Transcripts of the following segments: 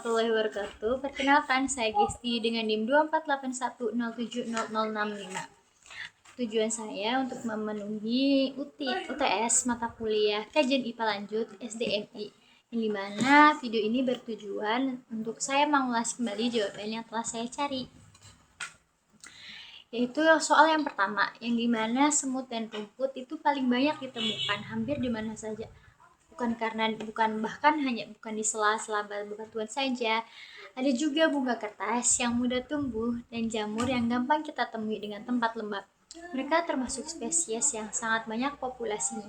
warahmatullahi wabarakatuh. Perkenalkan, saya Gesti dengan NIM 2481070065. Tujuan saya untuk memenuhi UTS mata kuliah Kajian IPA Lanjut SDMI, yang dimana video ini bertujuan untuk saya mengulas kembali jawaban yang telah saya cari, yaitu soal yang pertama, yang dimana semut dan rumput itu paling banyak ditemukan hampir di mana saja. Bahkan hanya di sela-sela bebatuan saja. Ada juga bunga kertas yang mudah tumbuh dan jamur yang gampang kita temui dengan tempat lembab. Mereka termasuk spesies yang sangat banyak populasinya.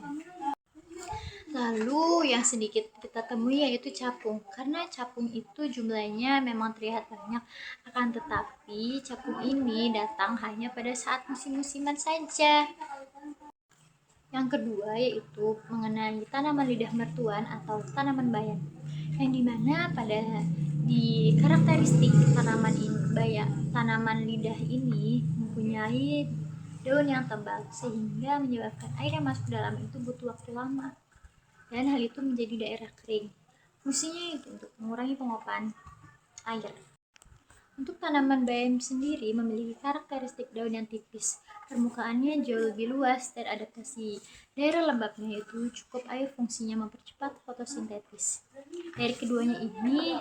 Lalu yang sedikit kita temui yaitu capung. Karena capung itu jumlahnya memang terlihat banyak, akan tetapi capung ini datang hanya pada saat musim-musiman saja. Yang kedua yaitu mengenai tanaman lidah mertuan atau tanaman bayan, yang dimana di karakteristik tanaman lidah ini mempunyai daun yang tebal sehingga menyebabkan air yang masuk ke dalam itu butuh waktu lama, dan hal itu menjadi daerah kering. Fungsinya itu untuk mengurangi penguapan air. Untuk tanaman bayam sendiri memiliki karakteristik daun yang tipis, permukaannya jauh lebih luas, dan adaptasi daerah lembabnya itu cukup air, fungsinya mempercepat fotosintesis. Dari keduanya ini,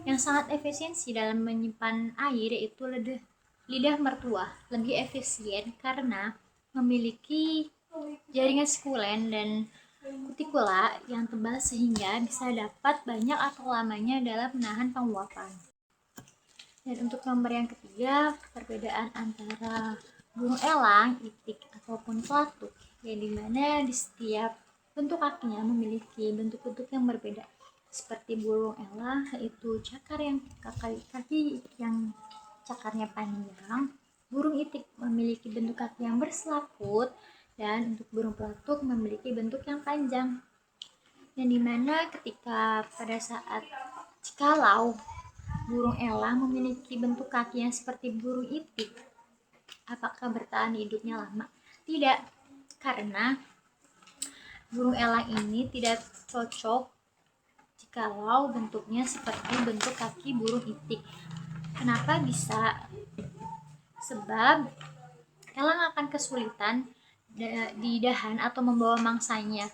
yang sangat efisiensi dalam menyimpan air yaitu lidah mertua. Lebih efisien karena memiliki jaringan sekulen dan kutikula yang tebal sehingga bisa dapat banyak atau lamanya dalam menahan penguapan. Dan untuk nomor yang ketiga, perbedaan antara burung elang, itik, ataupun pelatuk, yang dimana di setiap bentuk kakinya memiliki bentuk-bentuk yang berbeda. Seperti burung elang, yaitu kaki yang cakarnya panjang. Burung itik memiliki bentuk kaki yang berselaput, dan untuk burung pelatuk memiliki bentuk yang panjang. Yang dimana jikalau burung elang memiliki bentuk kaki yang seperti burung itik, apakah bertahan hidupnya lama? Tidak, karena burung elang ini tidak cocok jikalau bentuknya seperti bentuk kaki burung itik. Kenapa bisa? Sebab elang akan kesulitan di dahan atau membawa mangsanya.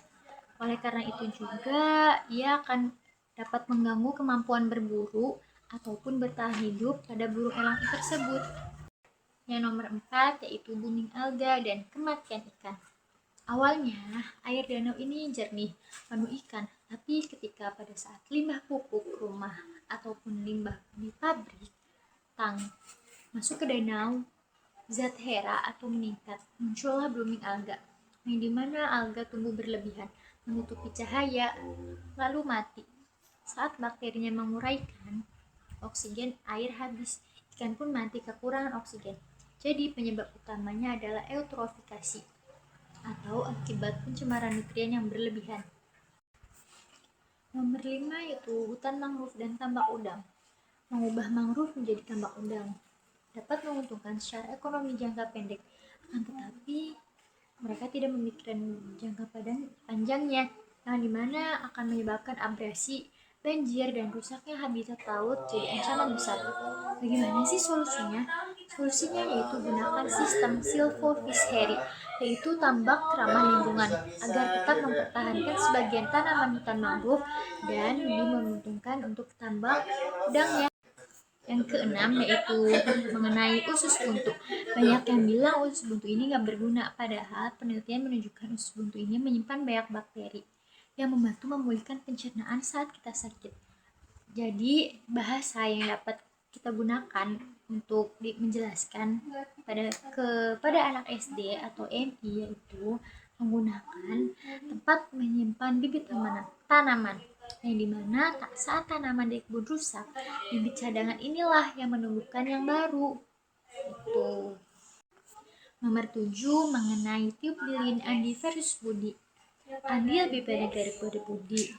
Oleh karena itu juga ia akan dapat mengganggu kemampuan berburu ataupun bertahan hidup pada burung elang tersebut. Yang nomor 4 yaitu booming alga dan kematian ikan. Awalnya air danau ini jernih, penuh ikan, tapi ketika pada saat limbah pupuk rumah ataupun limbah di pabrik masuk ke danau, zat hera atau meningkat, muncullah booming alga, yang dimana alga tumbuh berlebihan, menutupi cahaya, lalu mati. Saat bakterinya menguraikan oksigen, air habis, ikan pun mati kekurangan oksigen. Jadi penyebab utamanya adalah eutrofikasi atau akibat pencemaran nutrien yang berlebihan. Nomor 5 yaitu hutan mangrove dan tambak udang. Mengubah mangrove menjadi tambak udang dapat menguntungkan secara ekonomi jangka pendek, akan tetapi mereka tidak memikirkan jangka panjangnya, yang dimana akan menyebabkan abrasi, banjir, dan rusaknya habitat laut jadi ancaman besar. Bagaimana sih solusinya? Solusinya yaitu gunakan sistem silvofishery, yaitu tambak ramah lingkungan, agar tetap mempertahankan sebagian tanaman hutan mangrove dan lebih menguntungkan untuk tambak udangnya. Yang keenam yaitu mengenai usus buntu. Banyak yang bilang usus buntu ini gak berguna, padahal penelitian menunjukkan usus buntu ini menyimpan banyak bakteri yang membantu memulihkan pencernaan saat kita sakit. Jadi bahasa yang dapat kita gunakan untuk menjelaskan kepada anak SD atau MI yaitu menggunakan tempat menyimpan bibit tanaman, yang dimana saat tanaman di kebun rusak, bibit cadangan inilah yang menumbuhkan yang baru. Itu. Nomor 7 mengenai tiup lilin Andi versus Budi. Andi lebih pendek daripada Budi.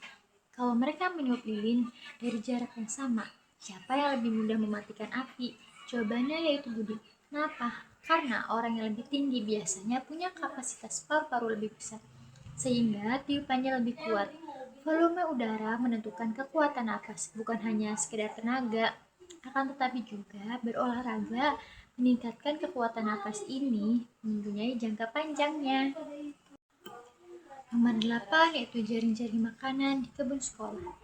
Kalau mereka meniup lilin dari jarak yang sama, siapa yang lebih mudah mematikan api? Jawabannya yaitu Budi. Kenapa? Karena orang yang lebih tinggi biasanya punya kapasitas paru-paru lebih besar, sehingga tiupannya lebih kuat. Volume udara menentukan kekuatan napas, bukan hanya sekedar tenaga. Akan tetapi juga berolahraga meningkatkan kekuatan napas ini mempunyai jangka panjangnya. Nomor 8 yaitu jaring-jaring makanan di kebun sekolah.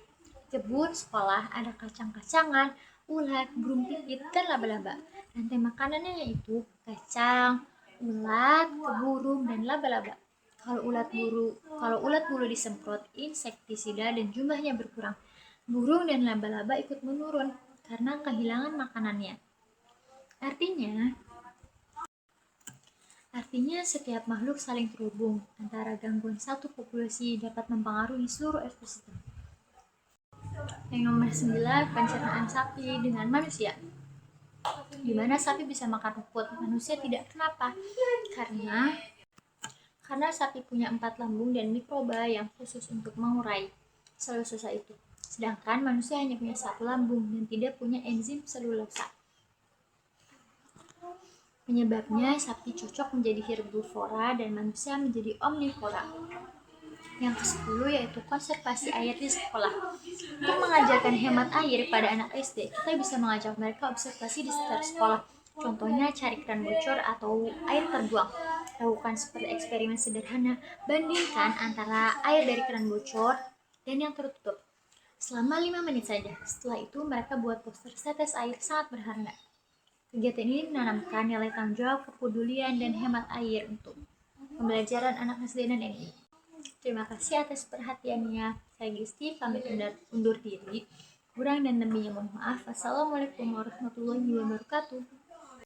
Kebun sekolah ada kacang-kacangan, ulat, burung pipit, dan laba-laba. Rantai makanannya yaitu kacang, ulat, keburung, dan laba-laba. Kalau ulat bulu disemprot insektisida dan jumlahnya berkurang, burung dan laba-laba ikut menurun karena kehilangan makanannya. Artinya setiap makhluk saling terhubung, antara gangguan satu populasi dapat mempengaruhi seluruh ekosistem. Yang nomor 9, pencernaan sapi dengan manusia. Di mana sapi bisa makan rumput, manusia tidak. Kenapa? Karena sapi punya 4 lambung dan mikroba yang khusus untuk mengurai selulosa itu. Sedangkan manusia hanya punya 1 lambung dan tidak punya enzim selulosa. Penyebabnya sapi cocok menjadi herbivora dan manusia menjadi omnivora. Yang ke-10 yaitu konservasi air di sekolah. Untuk mengajarkan hemat air pada anak SD, kita bisa mengajak mereka observasi di sekitar sekolah. Contohnya cari keran bocor atau air terbuang. Lakukan seperti eksperimen sederhana, bandingkan antara air dari keran bocor dan yang tertutup. Selama 5 menit saja. Setelah itu mereka buat poster setes air sangat berharga. Kegiatan ini menanamkan nilai tanggung jawab, kepedulian, dan hemat air untuk pembelajaran anak SD dan NI. Terima kasih atas perhatiannya. Saya Gisti, pamit undur diri. Kurang dan lebihnya mohon maaf. Wassalamualaikum warahmatullahi wabarakatuh.